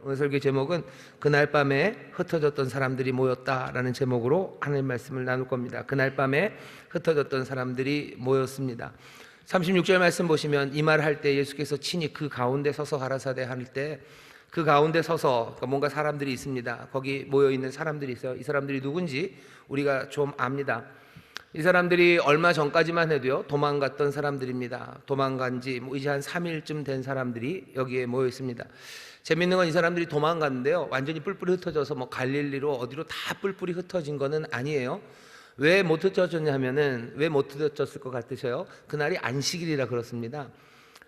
오늘 설교 제목은 그날 밤에 흩어졌던 사람들이 모였다라는 제목으로 하나님 말씀을 나눌 겁니다. 그날 밤에 흩어졌던 사람들이 모였습니다. 36절 말씀 보시면 이 말을 할 때 예수께서 친히 그 가운데 서서 가라사대 할 때 그 가운데 서서, 그러니까 뭔가 사람들이 있습니다. 거기 모여있는 사람들이 있어요. 이 사람들이 누군지 우리가 좀 압니다. 이 사람들이 얼마 전까지만 해도요 도망갔던 사람들입니다. 도망간 지 이제 한 3일쯤 된 사람들이 여기에 모여 있습니다. 재밌는 건 이 사람들이 도망갔는데요 완전히 뿔뿔이 흩어져서 뭐 갈릴리로 어디로 다 뿔뿔이 흩어진 거는 아니에요. 왜 못 흩어졌냐 하면은, 왜 못 흩어졌을 것 같으셔요? 그날이 안식일이라 그렇습니다.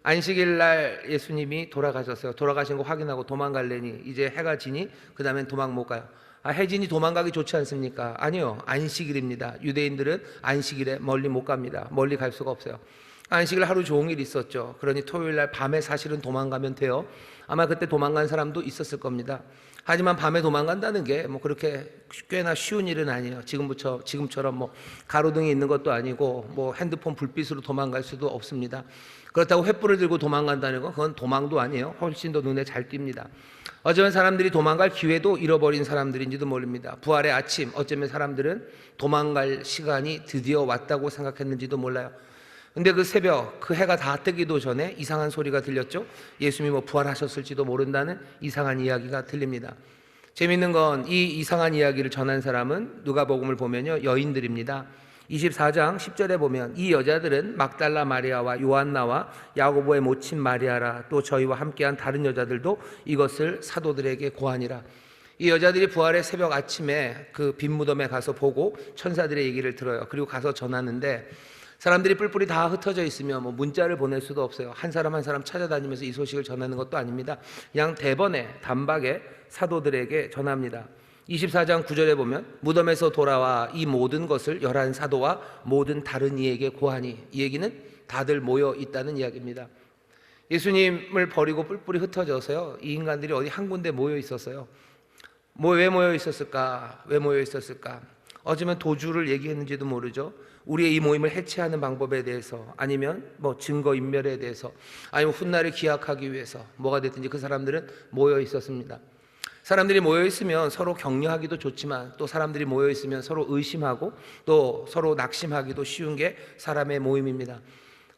안식일 날 예수님이 돌아가셨어요. 돌아가신 거 확인하고 도망갈래니 이제 해가 지니 그 다음엔 도망 못 가요. 해진이 도망가기 좋지 않습니까? 아니요, 안식일입니다. 유대인들은 안식일에 멀리 못 갑니다. 멀리 갈 수가 없어요. 안식일 하루 종일 있었죠. 그러니 토요일 날 밤에 사실은 도망가면 돼요. 아마 그때 도망간 사람도 있었을 겁니다. 하지만 밤에 도망간다는 게 뭐 그렇게 꽤나 쉬운 일은 아니에요. 지금처럼 뭐 가로등이 있는 것도 아니고 뭐 핸드폰 불빛으로 도망갈 수도 없습니다. 그렇다고 횃불을 들고 도망간다는 건 그건 도망도 아니에요. 훨씬 더 눈에 잘 띕니다. 어쩌면 사람들이 도망갈 기회도 잃어버린 사람들인지도 모릅니다. 부활의 아침, 어쩌면 사람들은 도망갈 시간이 드디어 왔다고 생각했는지도 몰라요. 근데 그 새벽, 그 해가 다 뜨기도 전에 이상한 소리가 들렸죠. 예수님이 뭐 부활하셨을지도 모른다는 이상한 이야기가 들립니다. 재밌는 건 이 이상한 이야기를 전한 사람은 누가복음을 보면요 여인들입니다. 24장 10절에 보면 이 여자들은 막달라 마리아와 요한나와 야고보의 모친 마리아라, 또 저희와 함께한 다른 여자들도 이것을 사도들에게 고하니라. 이 여자들이 부활의 새벽 아침에 그 빈 무덤에 가서 보고 천사들의 얘기를 들어요. 그리고 가서 전하는데, 사람들이 뿔뿔이 다 흩어져 있으면 뭐 문자를 보낼 수도 없어요. 한 사람 한 사람 찾아다니면서 이 소식을 전하는 것도 아닙니다. 그냥 대번에 단박에 사도들에게 전합니다. 24장 9절에 보면 무덤에서 돌아와 이 모든 것을 11사도와 모든 다른 이에게 고하니, 이 얘기는 다들 모여 있다는 이야기입니다. 예수님을 버리고 뿔뿔이 흩어져서요 이 인간들이 어디 한 군데 모여 있었어요. 왜 모여 있었을까? 왜 모여 있었을까? 어쩌면 도주를 얘기했는지도 모르죠. 우리의 이 모임을 해체하는 방법에 대해서, 아니면 뭐 증거인멸에 대해서, 아니면 훗날을 기약하기 위해서, 뭐가 됐든지 그 사람들은 모여 있었습니다. 사람들이 모여 있으면 서로 격려하기도 좋지만, 또 사람들이 모여 있으면 서로 의심하고 또 서로 낙심하기도 쉬운 게 사람의 모임입니다.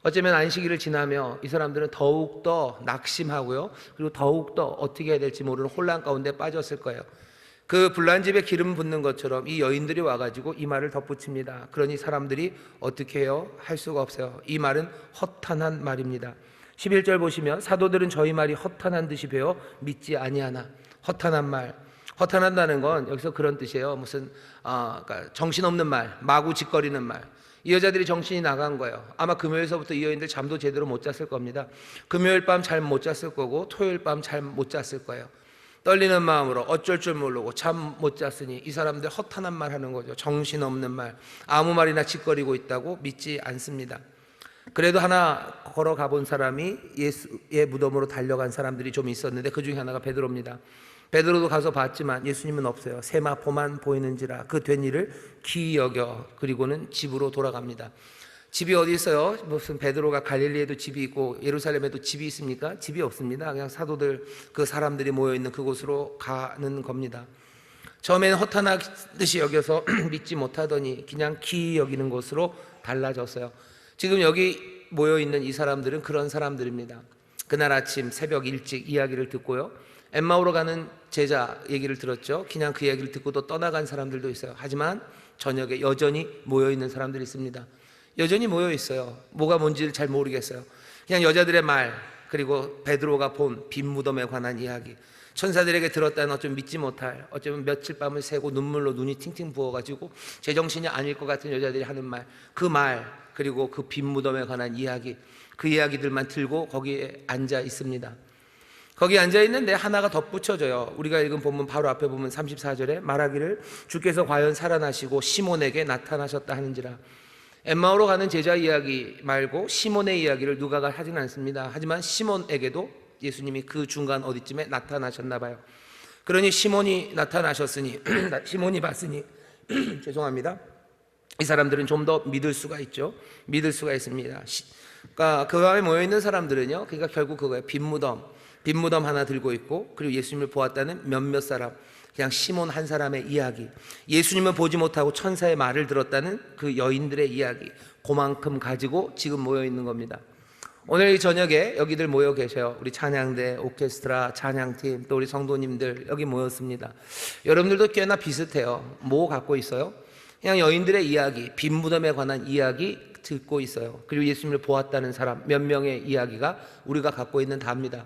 어쩌면 안식일을 지나며 이 사람들은 더욱더 낙심하고요, 그리고 더욱더 어떻게 해야 될지 모르는 혼란 가운데 빠졌을 거예요. 그 불난집에 기름 붓는 것처럼 이 여인들이 와가지고 이 말을 덧붙입니다. 그러니 사람들이 어떻게 해요? 할 수가 없어요. 이 말은 허탄한 말입니다. 11절 보시면 사도들은 저희 말이 허탄한 듯이 배워 믿지 아니하나. 허탄한 말, 허탄한다는 건 여기서 그런 뜻이에요. 무슨 그러니까 정신없는 말, 마구 짓거리는 말. 이 여자들이 정신이 나간 거예요. 아마 금요일서부터 이 여인들 잠도 제대로 못 잤을 겁니다. 금요일 밤 잘 못 잤을 거고 토요일 밤 잘 못 잤을 거예요. 떨리는 마음으로 어쩔 줄 모르고 잠 못 잤으니 이 사람들 허탄한 말 하는 거죠. 정신없는 말, 아무 말이나 짓거리고 있다고 믿지 않습니다. 그래도 하나 걸어가 본 사람이 예수의 무덤으로 달려간 사람들이 좀 있었는데 그 중에 하나가 베드로입니다. 베드로도 가서 봤지만 예수님은 없어요. 세마포만 보이는지라 그 된 일을 기이 여겨 그리고는 집으로 돌아갑니다. 집이 어디 있어요? 무슨 베드로가 갈릴리에도 집이 있고 예루살렘에도 집이 있습니까? 집이 없습니다. 그냥 사도들, 그 사람들이 모여있는 그곳으로 가는 겁니다. 처음에는 허탄하듯이 여겨서 믿지 못하더니 그냥 기이 여기는 곳으로 달라졌어요. 지금 여기 모여있는 이 사람들은 그런 사람들입니다. 그날 아침 새벽 일찍 이야기를 듣고요, 엠마오로 가는 제자 얘기를 들었죠. 그냥 그 얘기를 듣고 또 떠나간 사람들도 있어요. 하지만 저녁에 여전히 모여있는 사람들이 있습니다. 여전히 모여 있어요. 뭐가 뭔지를 잘 모르겠어요. 그냥 여자들의 말, 그리고 베드로가 본 빈 무덤에 관한 이야기, 천사들에게 들었다는 어쩌면 믿지 못할, 어쩌면 며칠 밤을 새고 눈물로 눈이 팅팅 부어가지고 제정신이 아닐 것 같은 여자들이 하는 말, 그 말, 그리고 그 빈 무덤에 관한 이야기, 그 이야기들만 들고 거기에 앉아 있습니다. 거기 앉아 있는데 하나가 덧붙여져요. 우리가 읽은 본문 바로 앞에 보면 34절에 말하기를 주께서 과연 살아나시고 시몬에게 나타나셨다 하는지라. 엠마오로 가는 제자 이야기 말고 시몬의 이야기를 누가가 하진 않습니다. 하지만 시몬에게도 예수님이 그 중간 어디쯤에 나타나셨나 봐요. 그러니 시몬이 나타나셨으니 시몬이 봤으니 죄송합니다. 이 사람들은 좀 더 믿을 수가 있죠. 믿을 수가 있습니다. 그러니까 그 안에 모여있는 사람들은요, 그러니까 결국 그거예요. 빈 무덤, 빈 무덤 하나 들고 있고, 그리고 예수님을 보았다는 몇몇 사람, 그냥 시몬 한 사람의 이야기, 예수님을 보지 못하고 천사의 말을 들었다는 그 여인들의 이야기, 그만큼 가지고 지금 모여 있는 겁니다. 오늘 이 저녁에 여기들 모여 계셔요. 우리 찬양대, 오케스트라, 찬양팀, 또 우리 성도님들 여기 모였습니다. 여러분들도 꽤나 비슷해요. 뭐 갖고 있어요? 그냥 여인들의 이야기, 빈 무덤에 관한 이야기 듣고 있어요. 그리고 예수님을 보았다는 사람 몇 명의 이야기가 우리가 갖고 있는 답니다.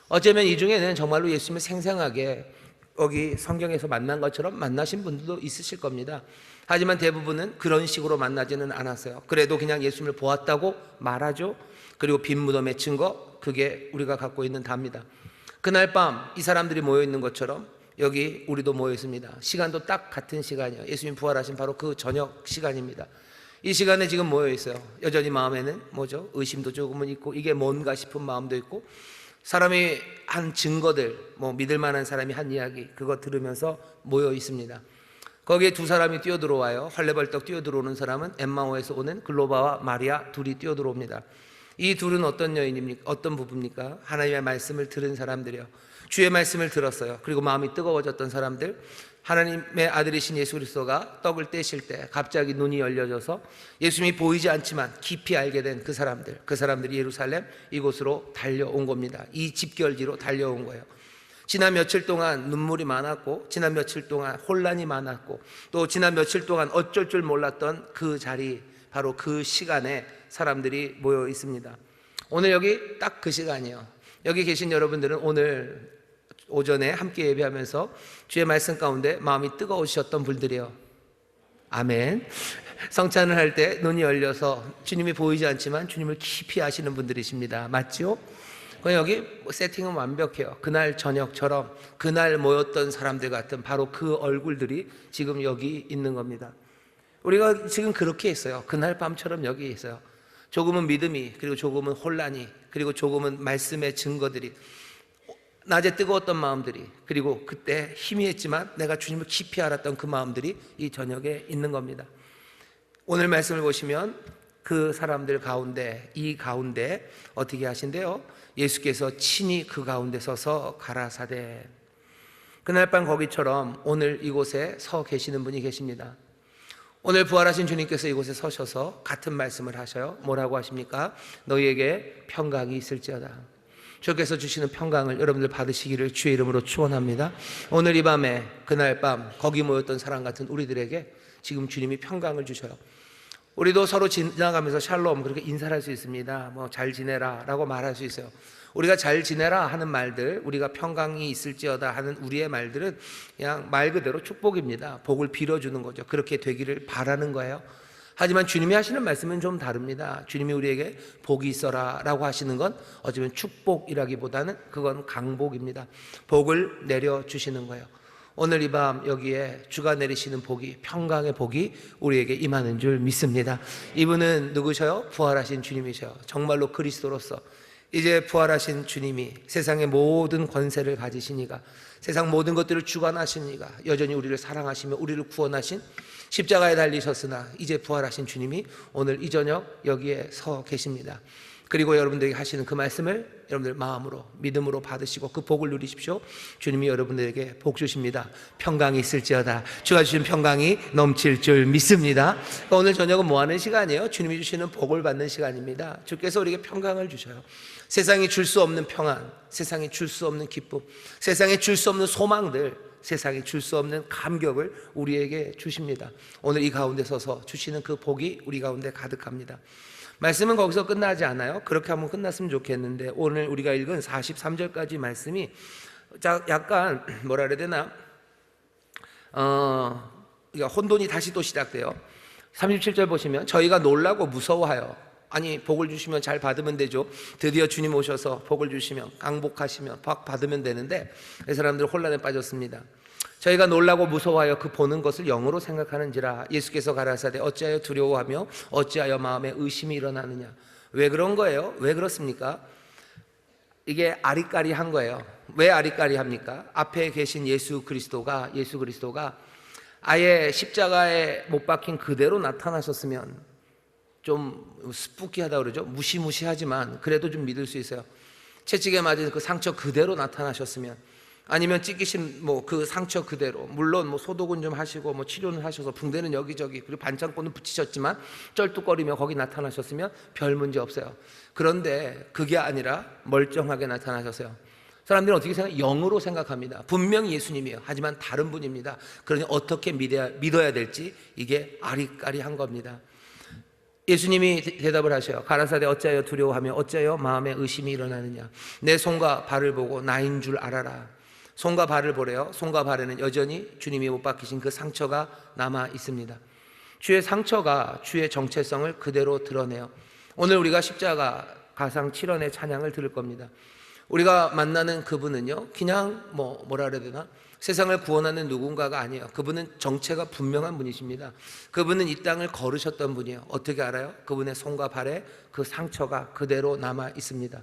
어쩌면 이 중에는 정말로 예수님을 생생하게 여기 성경에서 만난 것처럼 만나신 분들도 있으실 겁니다. 하지만 대부분은 그런 식으로 만나지는 않았어요. 그래도 그냥 예수님을 보았다고 말하죠. 그리고 빈 무덤의 증거, 그게 우리가 갖고 있는 답니다. 그날 밤 이 사람들이 모여 있는 것처럼 여기 우리도 모여 있습니다. 시간도 딱 같은 시간이에요. 예수님 부활하신 바로 그 저녁 시간입니다. 이 시간에 지금 모여 있어요. 여전히 마음에는 뭐죠? 의심도 조금은 있고, 이게 뭔가 싶은 마음도 있고, 사람이 한 증거들, 뭐 믿을 만한 사람이 한 이야기, 그거 들으면서 모여 있습니다. 거기에 두 사람이 뛰어들어와요. 헐레벌떡 뛰어들어오는 사람은 엠마오에서 오는 글로바와 마리아 둘이 뛰어들어옵니다. 이 둘은 어떤 여인입니까? 어떤 부부입니까? 하나님의 말씀을 들은 사람들이요, 주의 말씀을 들었어요. 그리고 마음이 뜨거워졌던 사람들, 하나님의 아들이신 예수 그리스도가 떡을 떼실 때 갑자기 눈이 열려져서 예수님이 보이지 않지만 깊이 알게 된 그 사람들이 예루살렘 이곳으로 달려온 겁니다. 이 집결지로 달려온 거예요. 지난 며칠 동안 눈물이 많았고, 지난 며칠 동안 혼란이 많았고, 또 지난 며칠 동안 어쩔 줄 몰랐던 그 자리, 바로 그 시간에 사람들이 모여 있습니다. 오늘 여기 딱 그 시간이에요. 여기 계신 여러분들은 오늘 오전에 함께 예배하면서 주의 말씀 가운데 마음이 뜨거우셨던 분들이요. 아멘. 성찬을 할 때 눈이 열려서 주님이 보이지 않지만 주님을 깊이 아시는 분들이십니다. 맞죠? 여기 세팅은 완벽해요. 그날 저녁처럼 그날 모였던 사람들 같은 바로 그 얼굴들이 지금 여기 있는 겁니다. 우리가 지금 그렇게 있어요. 그날 밤처럼 여기 있어요. 조금은 믿음이, 그리고 조금은 혼란이, 그리고 조금은 말씀의 증거들이, 낮에 뜨거웠던 마음들이, 그리고 그때 희미했지만 내가 주님을 깊이 알았던 그 마음들이 이 저녁에 있는 겁니다. 오늘 말씀을 보시면 그 사람들 가운데, 이 가운데 어떻게 하신대요? 예수께서 친히 그 가운데 서서 가라사대. 그날 밤 거기처럼 오늘 이곳에 서 계시는 분이 계십니다. 오늘 부활하신 주님께서 이곳에 서셔서 같은 말씀을 하셔요. 뭐라고 하십니까? 너희에게 평강이 있을지어다. 주께서 주시는 평강을 여러분들 받으시기를 주의 이름으로 축원합니다. 오늘 이 밤에 그날 밤 거기 모였던 사람 같은 우리들에게 지금 주님이 평강을 주셔요. 우리도 서로 지나가면서 샬롬 그렇게 인사를 할 수 있습니다. 뭐 잘 지내라 라고 말할 수 있어요. 우리가 잘 지내라 하는 말들, 우리가 평강이 있을지어다 하는 우리의 말들은 그냥 말 그대로 축복입니다. 복을 빌어주는 거죠. 그렇게 되기를 바라는 거예요. 하지만 주님이 하시는 말씀은 좀 다릅니다. 주님이 우리에게 복이 있어라 라고 하시는 건 어쩌면 축복이라기보다는 그건 강복입니다. 복을 내려주시는 거예요. 오늘 이 밤 여기에 주가 내리시는 복이, 평강의 복이 우리에게 임하는 줄 믿습니다. 이분은 누구셔요? 부활하신 주님이셔요. 정말로 그리스도로서 이제 부활하신 주님이 세상의 모든 권세를 가지시니가, 세상 모든 것들을 주관하시니가, 여전히 우리를 사랑하시며 우리를 구원하신, 십자가에 달리셨으나 이제 부활하신 주님이 오늘 이 저녁 여기에 서 계십니다. 그리고 여러분들에게 하시는 그 말씀을 여러분들 마음으로, 믿음으로 받으시고 그 복을 누리십시오. 주님이 여러분들에게 복 주십니다. 평강이 있을지어다. 주가 주신 평강이 넘칠 줄 믿습니다. 그러니까 오늘 저녁은 뭐 하는 시간이에요? 주님이 주시는 복을 받는 시간입니다. 주께서 우리에게 평강을 주셔요. 세상이 줄 수 없는 평안, 세상이 줄 수 없는 기쁨, 세상에 줄 수 없는 소망들, 세상에 줄 수 없는 감격을 우리에게 주십니다. 오늘 이 가운데 서서 주시는 그 복이 우리 가운데 가득합니다. 말씀은 거기서 끝나지 않아요. 그렇게 하면 끝났으면 좋겠는데 오늘 우리가 읽은 43절까지 말씀이 약간 뭐라 그래야 되나, 혼돈이 다시 또 시작돼요. 37절 보시면 저희가 놀라고 무서워하여, 아니 복을 주시면 잘 받으면 되죠. 드디어 주님 오셔서 복을 주시면, 강복하시면 받으면 되는데 이 사람들 혼란에 빠졌습니다. 저희가 놀라고 무서워하여 그 보는 것을 영으로 생각하는지라. 예수께서 가라사대 어찌하여 두려워하며 어찌하여 마음에 의심이 일어나느냐. 왜 그런 거예요? 왜 그렇습니까? 이게 아리까리한 거예요. 왜 아리까리합니까? 앞에 계신 예수 그리스도가 아예 십자가에 못 박힌 그대로 나타나셨으면 좀 스푸키하다 그러죠. 무시무시하지만 그래도 좀 믿을 수 있어요. 채찍에 맞은 그 상처 그대로 나타나셨으면, 아니면 찢기신 그 상처 그대로, 물론 소독은 좀 하시고 치료는 하셔서 붕대는 여기저기, 그리고 반창고는 붙이셨지만 쩔뚝거리며 거기 나타나셨으면 별 문제 없어요. 그런데 그게 아니라 멀쩡하게 나타나셨어요. 사람들은 어떻게 생각해요? 영으로 생각합니다. 분명히 예수님이에요. 하지만 다른 분입니다. 그러니 어떻게 믿어야 될지 이게 아리까리한 겁니다. 예수님이 대답을 하셔요. 가라사대 어찌하여 두려워하며 어찌하여 마음에 의심이 일어나느냐. 내 손과 발을 보고 나인 줄 알아라. 손과 발을 보래요. 손과 발에는 여전히 주님이 못 박히신 그 상처가 남아 있습니다. 주의 상처가 주의 정체성을 그대로 드러내요. 오늘 우리가 십자가 가상 7원의 찬양을 들을 겁니다. 우리가 만나는 그분은요, 그냥 뭐라 그래야 되나, 세상을 구원하는 누군가가 아니에요. 그분은 정체가 분명한 분이십니다. 그분은 이 땅을 걸으셨던 분이에요. 어떻게 알아요? 그분의 손과 발에 그 상처가 그대로 남아 있습니다.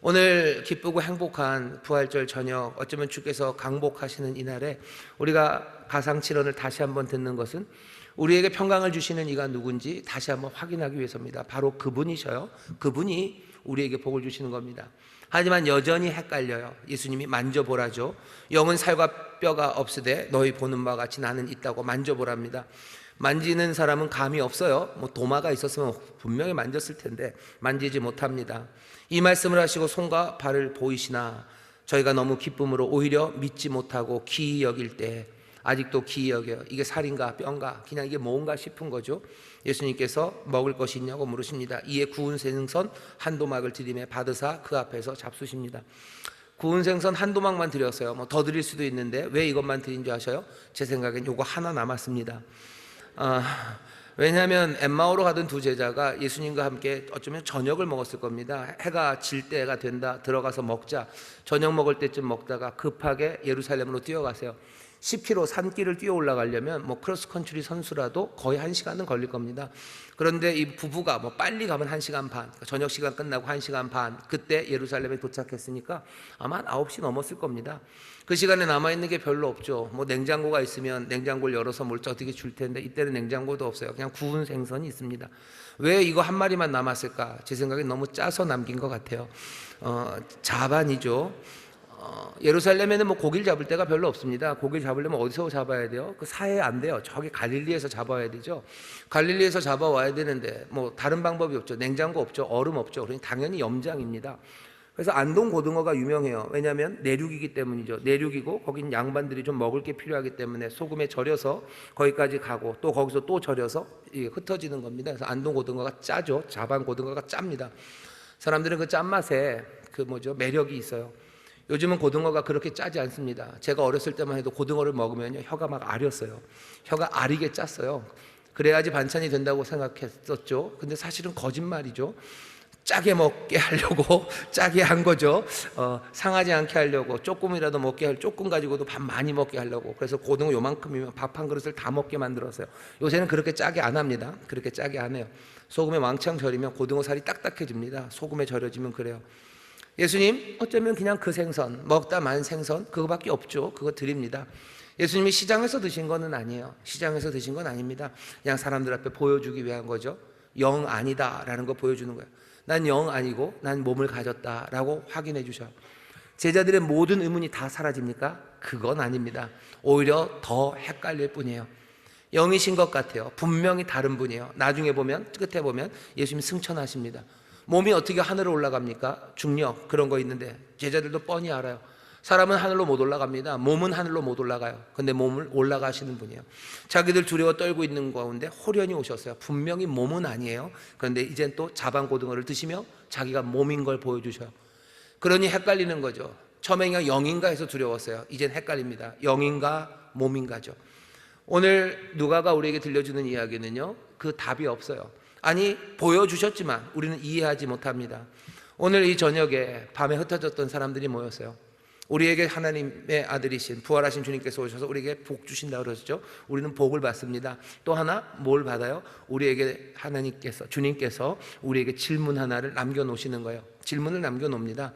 오늘 기쁘고 행복한 부활절 저녁, 어쩌면 주께서 강복하시는 이날에 우리가 가상칠언을 다시 한번 듣는 것은 우리에게 평강을 주시는 이가 누군지 다시 한번 확인하기 위해서입니다. 바로 그분이셔요. 그분이 우리에게 복을 주시는 겁니다. 하지만 여전히 헷갈려요. 예수님이 만져보라죠. 영은 살과 뼈가 없으되 너희 보는 바와 같이 나는 있다고 만져보랍니다. 만지는 사람은 감이 없어요. 도마가 있었으면 분명히 만졌을 텐데 만지지 못합니다. 이 말씀을 하시고 손과 발을 보이시나 저희가 너무 기쁨으로 오히려 믿지 못하고 기이 여길 때, 아직도 기이 여겨요. 이게 살인가 뼈인가, 그냥 이게 뭔가 싶은 거죠. 예수님께서 먹을 것이 있냐고 물으십니다. 이에 구운 생선 한 도막을 드리매 받으사 그 앞에서 잡수십니다. 구운 생선 한 도막만 드렸어요. 더 드릴 수도 있는데 왜 이것만 드린 줄 아셔요? 제 생각엔 요거 하나 남았습니다. 왜냐하면 엠마오로 가던 두 제자가 예수님과 함께 어쩌면 저녁을 먹었을 겁니다. 해가 질 때가 된다, 들어가서 먹자. 저녁 먹을 때쯤 먹다가 급하게 예루살렘으로 뛰어가세요. 10km 산길을 뛰어 올라가려면 크로스컨트리 선수라도 거의 1시간은 걸릴 겁니다. 그런데 이 부부가 빨리 가면 1시간 반, 저녁 시간 끝나고 1시간 반, 그때 예루살렘에 도착했으니까 아마 한 9시 넘었을 겁니다. 그 시간에 남아있는 게 별로 없죠. 냉장고가 있으면 냉장고를 열어서 뭘 어떻게 줄 텐데 이때는 냉장고도 없어요. 그냥 구운 생선이 있습니다. 왜 이거 한 마리만 남았을까? 제 생각엔 너무 짜서 남긴 것 같아요. 자반이죠. 예루살렘에는 고기를 잡을 데가 별로 없습니다. 고기를 잡으려면 어디서 잡아야 돼요? 그 사해에 안 돼요. 저기 갈릴리에서 잡아야 되죠. 갈릴리에서 잡아와야 되는데 다른 방법이 없죠. 냉장고 없죠. 얼음 없죠. 그러니 당연히 염장입니다. 그래서 안동 고등어가 유명해요. 왜냐하면 내륙이기 때문이죠. 내륙이고 거긴 양반들이 좀 먹을 게 필요하기 때문에 소금에 절여서 거기까지 가고 또 거기서 또 절여서 흩어지는 겁니다. 그래서 안동 고등어가 짜죠. 자반 고등어가 짭니다. 사람들은 그 짠맛에 매력이 있어요. 요즘은 고등어가 그렇게 짜지 않습니다. 제가 어렸을 때만 해도 고등어를 먹으면 혀가 막 아렸어요. 혀가 아리게 짰어요. 그래야지 반찬이 된다고 생각했었죠. 근데 사실은 거짓말이죠. 짜게 먹게 하려고 짜게 한 거죠. 상하지 않게 하려고, 조금이라도 먹게 할, 조금 가지고도 밥 많이 먹게 하려고. 그래서 고등어 요만큼이면 밥 한 그릇을 다 먹게 만들었어요. 요새는 그렇게 짜게 안 합니다. 그렇게 짜게 안 해요. 소금에 왕창 절이면 고등어 살이 딱딱해집니다. 소금에 절여지면 그래요. 예수님 어쩌면 그냥 그 생선, 먹다 만 생선 그거밖에 없죠. 그거 드립니다. 예수님이 시장에서 드신 거는 아니에요. 시장에서 드신 건 아닙니다. 그냥 사람들 앞에 보여주기 위한 거죠. 영 아니다 라는 거 보여주는 거예요. 난 영 아니고 난 몸을 가졌다 라고 확인해 주셔요. 제자들의 모든 의문이 다 사라집니까? 그건 아닙니다. 오히려 더 헷갈릴 뿐이에요. 영이신 것 같아요. 분명히 다른 분이에요. 나중에 보면, 끝에 보면 예수님이 승천하십니다. 몸이 어떻게 하늘로 올라갑니까? 중력 그런 거 있는데 제자들도 뻔히 알아요. 사람은 하늘로 못 올라갑니다. 몸은 하늘로 못 올라가요. 근데 몸을 올라가시는 분이에요. 자기들 두려워 떨고 있는 가운데 호련히 오셨어요. 분명히 몸은 아니에요. 그런데 이젠 또 자반고등어를 드시며 자기가 몸인 걸 보여주셔요. 그러니 헷갈리는 거죠. 처음에 그냥 영인가 해서 두려웠어요. 이젠 헷갈립니다. 영인가 몸인가죠. 오늘 누가가 우리에게 들려주는 이야기는요, 그 답이 없어요. 아니 보여주셨지만 우리는 이해하지 못합니다. 오늘 이 저녁에 밤에 흩어졌던 사람들이 모였어요. 우리에게 하나님의 아들이신 부활하신 주님께서 오셔서 우리에게 복 주신다고 그러셨죠. 우리는 복을 받습니다. 또 하나 뭘 받아요? 우리에게 하나님께서, 주님께서 우리에게 질문 하나를 남겨놓으시는 거예요. 질문을 남겨놓습니다.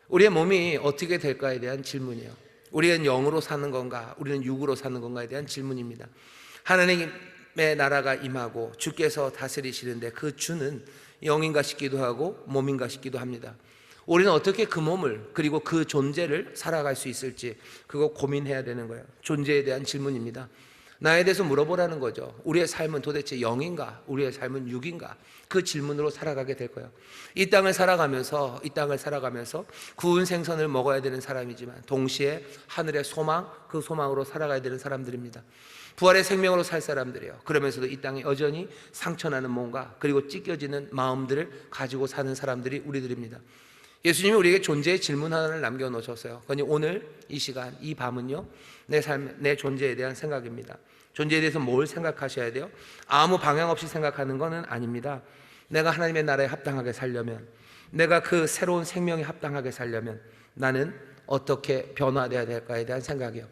우리의 몸이 어떻게 될까에 대한 질문이에요. 우리는 영으로 사는 건가, 우리는 육으로 사는 건가에 대한 질문입니다. 하나님의 나라가 임하고 주께서 다스리시는데 그 주는 영인가 싶기도 하고 몸인가 싶기도 합니다. 우리는 어떻게 그 몸을 그리고 그 존재를 살아갈 수 있을지 그거 고민해야 되는 거예요. 존재에 대한 질문입니다. 나에 대해서 물어보라는 거죠. 우리의 삶은 도대체 영인가? 우리의 삶은 육인가? 그 질문으로 살아가게 될 거예요. 이 땅을 살아가면서 구운 생선을 먹어야 되는 사람이지만 동시에 하늘의 소망, 그 소망으로 살아가야 되는 사람들입니다. 부활의 생명으로 살 사람들이에요. 그러면서도 이 땅에 여전히 상처나는 몸과 그리고 찢겨지는 마음들을 가지고 사는 사람들이 우리들입니다. 예수님이 우리에게 존재의 질문 하나를 남겨놓으셨어요. 그러니 오늘 이 시간, 이 밤은요, 내 삶, 내 존재에 대한 생각입니다. 존재에 대해서 뭘 생각하셔야 돼요? 아무 방향 없이 생각하는 것은 아닙니다. 내가 하나님의 나라에 합당하게 살려면, 내가 그 새로운 생명에 합당하게 살려면 나는 어떻게 변화되어야 될까에 대한 생각이에요.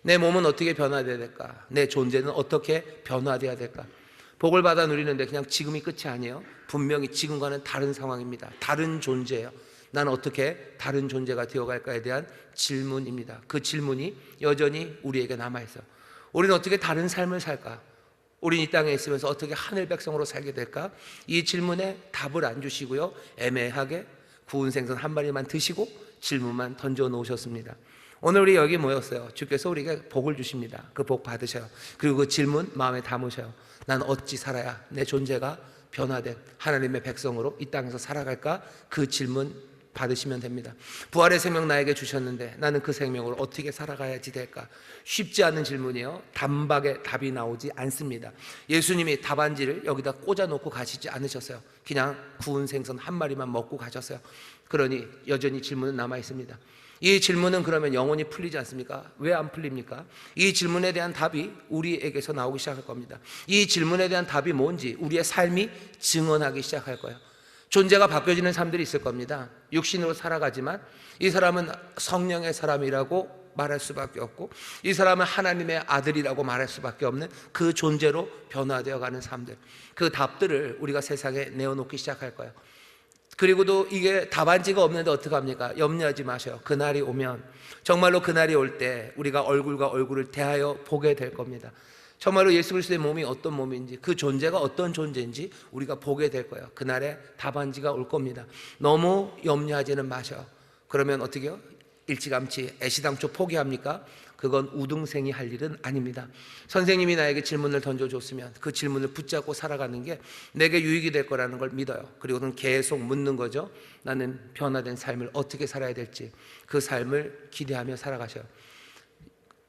내 몸은 어떻게 변화되어야 될까? 내 존재는 어떻게 변화되어야 될까? 복을 받아 누리는데 그냥 지금이 끝이 아니에요. 분명히 지금과는 다른 상황입니다. 다른 존재예요. 나는 어떻게 다른 존재가 되어갈까에 대한 질문입니다. 그 질문이 여전히 우리에게 남아있어요. 우리는 어떻게 다른 삶을 살까? 우리는 이 땅에 있으면서 어떻게 하늘 백성으로 살게 될까? 이 질문에 답을 안 주시고요, 애매하게 구운 생선 한 마리만 드시고 질문만 던져 놓으셨습니다. 오늘 우리 여기 모였어요. 주께서 우리에게 복을 주십니다. 그 복 받으셔요. 그리고 그 질문 마음에 담으셔요. 난 어찌 살아야 내 존재가 변화된 하나님의 백성으로 이 땅에서 살아갈까? 그 질문 받으시면 됩니다. 부활의 생명 나에게 주셨는데 나는 그 생명으로 어떻게 살아가야지 될까? 쉽지 않은 질문이에요. 단박에 답이 나오지 않습니다. 예수님이 답안지를 여기다 꽂아놓고 가시지 않으셨어요. 그냥 구운 생선 한 마리만 먹고 가셨어요. 그러니 여전히 질문은 남아있습니다. 이 질문은 그러면 영원히 풀리지 않습니까? 왜 안 풀립니까? 이 질문에 대한 답이 우리에게서 나오기 시작할 겁니다. 이 질문에 대한 답이 뭔지 우리의 삶이 증언하기 시작할 거예요. 존재가 바뀌어지는 사람들이 있을 겁니다. 육신으로 살아가지만 이 사람은 성령의 사람이라고 말할 수밖에 없고, 이 사람은 하나님의 아들이라고 말할 수밖에 없는 그 존재로 변화되어 가는 사람들, 그 답들을 우리가 세상에 내어놓기 시작할 거예요. 그리고도 이게 답안지가 없는데 어떡합니까? 염려하지 마셔요. 그날이 오면, 정말로 그날이 올 때 우리가 얼굴과 얼굴을 대하여 보게 될 겁니다. 정말로 예수 그리스도의 몸이 어떤 몸인지, 그 존재가 어떤 존재인지 우리가 보게 될 거예요. 그날에 답안지가 올 겁니다. 너무 염려하지는 마셔. 그러면 어떻게 해요? 일찌감치 애시당초 포기합니까? 그건 우등생이 할 일은 아닙니다. 선생님이 나에게 질문을 던져줬으면 그 질문을 붙잡고 살아가는 게 내게 유익이 될 거라는 걸 믿어요. 그리고는 계속 묻는 거죠. 나는 변화된 삶을 어떻게 살아야 될지, 그 삶을 기대하며 살아가셔요.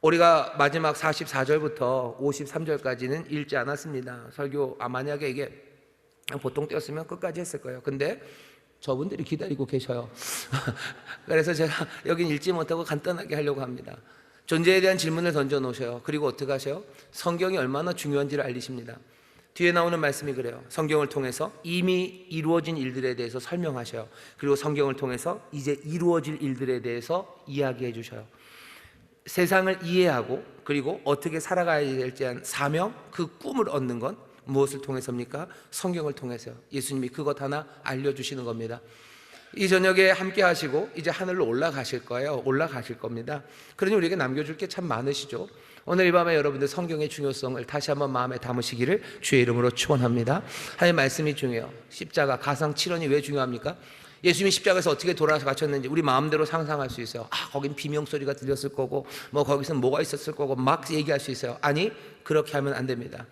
우리가 마지막 44절부터 53절까지는 읽지 않았습니다. 설교 만약에 이게 보통 때였으면 끝까지 했을 거예요. 근데 저분들이 기다리고 계셔요. 그래서 제가 여긴 읽지 못하고 간단하게 하려고 합니다. 존재에 대한 질문을 던져 놓으셔요. 그리고 어떻게 하셔요? 성경이 얼마나 중요한지를 알리십니다. 뒤에 나오는 말씀이 그래요. 성경을 통해서 이미 이루어진 일들에 대해서 설명하셔요. 그리고 성경을 통해서 이제 이루어질 일들에 대해서 이야기해 주셔요. 세상을 이해하고 그리고 어떻게 살아가야 될지 한 사명, 그 꿈을 얻는 건 무엇을 통해서입니까? 성경을 통해서요. 예수님이 그것 하나 알려주시는 겁니다. 이 저녁에 함께 하시고 이제 하늘로 올라가실 거예요. 올라가실 겁니다. 그러니 우리에게 남겨줄 게 참 많으시죠. 오늘 이 밤에 여러분들 성경의 중요성을 다시 한번 마음에 담으시기를 주의 이름으로 축원합니다. 하나님 말씀이 중요해요. 십자가, 가상 7원이 왜 중요합니까? 예수님이 십자가에서 어떻게 돌아가셨는지 우리 마음대로 상상할 수 있어요. 거긴 비명소리가 들렸을 거고 거기서는 뭐가 있었을 거고 막 얘기할 수 있어요. 아니, 그렇게 하면 안 됩니다.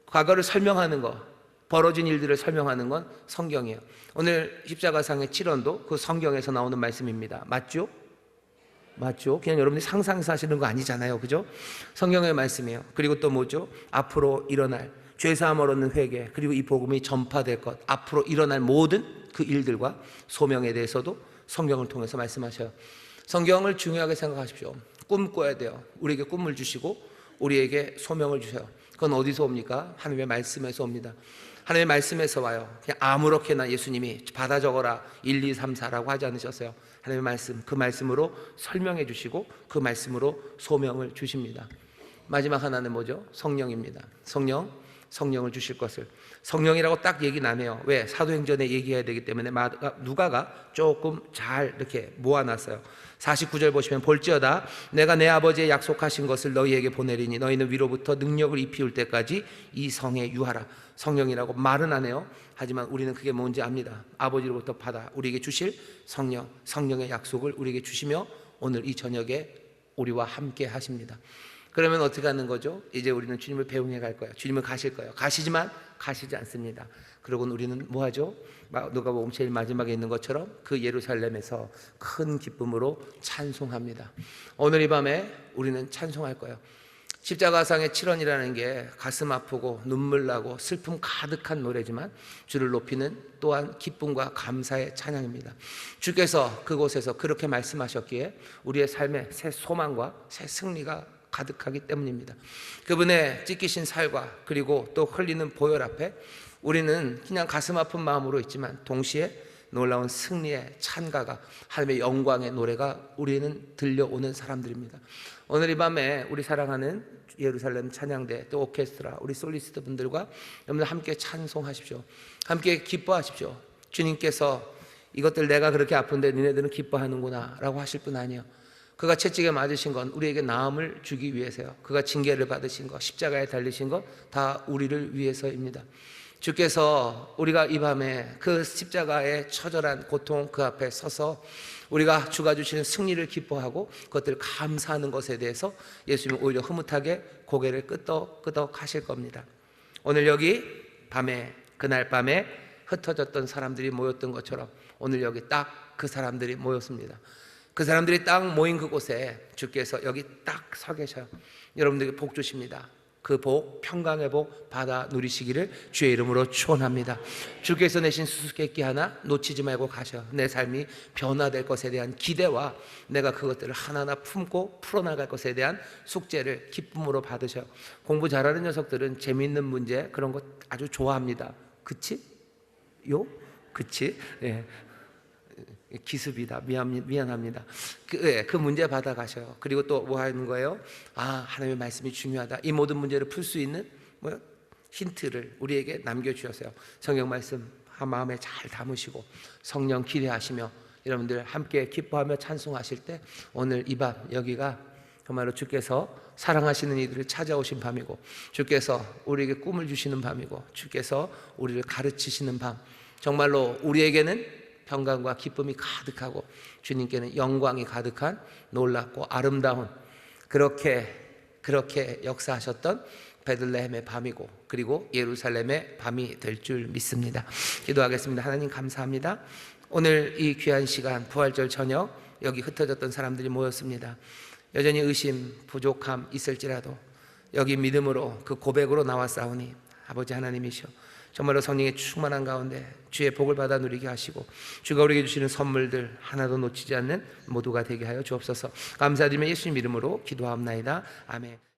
과거를 설명하는 거, 벌어진 일들을 설명하는 건 성경이에요. 오늘 십자가상의 7원도 그 성경에서 나오는 말씀입니다. 맞죠? 맞죠? 그냥 여러분이 상상해서 하시는 거 아니잖아요. 그죠? 성경의 말씀이에요. 그리고 또 뭐죠? 앞으로 일어날 죄사함을 얻는 회개, 그리고 이 복음이 전파될 것, 앞으로 일어날 모든 그 일들과 소명에 대해서도 성경을 통해서 말씀하셔요. 성경을 중요하게 생각하십시오. 꿈 꿔야 돼요. 우리에게 꿈을 주시고 우리에게 소명을 주셔요. 그건 어디서 옵니까? 하나님의 말씀에서 옵니다. 하나님의 말씀에서 와요. 그냥 아무렇게나 예수님이 받아 적어라 1, 2, 3, 4라고 하지 않으셨어요. 하나님의 말씀, 그 말씀으로 설명해 주시고 그 말씀으로 소명을 주십니다. 마지막 하나는 뭐죠? 성령입니다. 성령, 성령을 주실 것을. 성령이라고 딱 얘기는 안 해요. 왜? 사도행전에 얘기해야 되기 때문에 누가가 조금 잘 이렇게 모아놨어요. 49절 보시면 볼지어다 내가 내 아버지의 약속하신 것을 너희에게 보내리니 너희는 위로부터 능력을 입히울 때까지 이 성에 유하라. 성령이라고 말은 안 해요. 하지만 우리는 그게 뭔지 압니다. 아버지로부터 받아 우리에게 주실 성령, 성령의 약속을 우리에게 주시며 오늘 이 저녁에 우리와 함께 하십니다. 그러면 어떻게 하는 거죠? 이제 우리는 주님을 배웅해 갈 거예요. 주님은 가실 거예요. 가시지만 가시지 않습니다. 그러고는 우리는 뭐 하죠? 누가복음 제일 마지막에 있는 것처럼 그 예루살렘에서 큰 기쁨으로 찬송합니다. 오늘 이 밤에 우리는 찬송할 거예요. 십자가상의 7원이라는 게 가슴 아프고 눈물 나고 슬픔 가득한 노래지만 주를 높이는 또한 기쁨과 감사의 찬양입니다. 주께서 그곳에서 그렇게 말씀하셨기에 우리의 삶에 새 소망과 새 승리가 가득하기 때문입니다. 그분의 찢기신 살과 그리고 또 흘리는 보혈 앞에 우리는 그냥 가슴 아픈 마음으로 있지만 동시에 놀라운 승리의 찬가가 하나님의 영광의 노래가 우리는 들려오는 사람들입니다. 오늘 이 밤에 우리 사랑하는 예루살렘 찬양대 또 오케스트라 우리 솔리스트 분들과 여러분들 함께 찬송하십시오. 함께 기뻐하십시오. 주님께서 이것들 내가 그렇게 아픈데 니네들은 기뻐하는구나 라고 하실 분 아니에요. 그가 채찍에 맞으신 건 우리에게 나음을 주기 위해서요. 그가 징계를 받으신 것, 십자가에 달리신 것 다 우리를 위해서입니다. 주께서 우리가 이 밤에 그 십자가의 처절한 고통 그 앞에 서서 우리가 주가 주시는 승리를 기뻐하고 그것들을 감사하는 것에 대해서 예수님은 오히려 흐뭇하게 고개를 끄덕끄덕 하실 겁니다. 오늘 여기 밤에 그날 밤에 흩어졌던 사람들이 모였던 것처럼 오늘 여기 딱 그 사람들이 모였습니다. 그 사람들이 딱 모인 그곳에 주께서 여기 딱 서 계셔요. 여러분들에게 복 주십니다. 그 복, 평강의 복 받아 누리시기를 주의 이름으로 축원합니다. 주께서 내신 수수께끼 하나 놓치지 말고 가셔. 내 삶이 변화될 것에 대한 기대와 내가 그것들을 하나하나 품고 풀어나갈 것에 대한 숙제를 기쁨으로 받으셔. 공부 잘하는 녀석들은 재미있는 문제 그런 거 아주 좋아합니다. 그치? 그치? 예. 기습이다. 미안합니다. 그 문제 받아가셔요. 그리고 또 뭐 하는 거예요? 하나님의 말씀이 중요하다. 이 모든 문제를 풀 수 있는 힌트를 우리에게 남겨주셨어요. 성경 말씀 마음에 잘 담으시고 성령 기대하시며 여러분들 함께 기뻐하며 찬송하실 때 오늘 이 밤 여기가 정말로 주께서 사랑하시는 이들을 찾아오신 밤이고 주께서 우리에게 꿈을 주시는 밤이고 주께서 우리를 가르치시는 밤, 정말로 우리에게는 평강과 기쁨이 가득하고 주님께는 영광이 가득한 놀랍고 아름다운 그렇게 역사하셨던 베들레헴의 밤이고 그리고 예루살렘의 밤이 될 줄 믿습니다. 기도하겠습니다. 하나님 감사합니다. 오늘 이 귀한 시간 부활절 저녁 여기 흩어졌던 사람들이 모였습니다. 여전히 의심, 부족함 있을지라도 여기 믿음으로 그 고백으로 나왔사오니 아버지 하나님이시여 정말로 성령의 충만한 가운데 주의 복을 받아 누리게 하시고 주가 우리에게 주시는 선물들 하나도 놓치지 않는 모두가 되게 하여 주옵소서. 감사드리며 예수님 이름으로 기도하옵나이다. 아멘.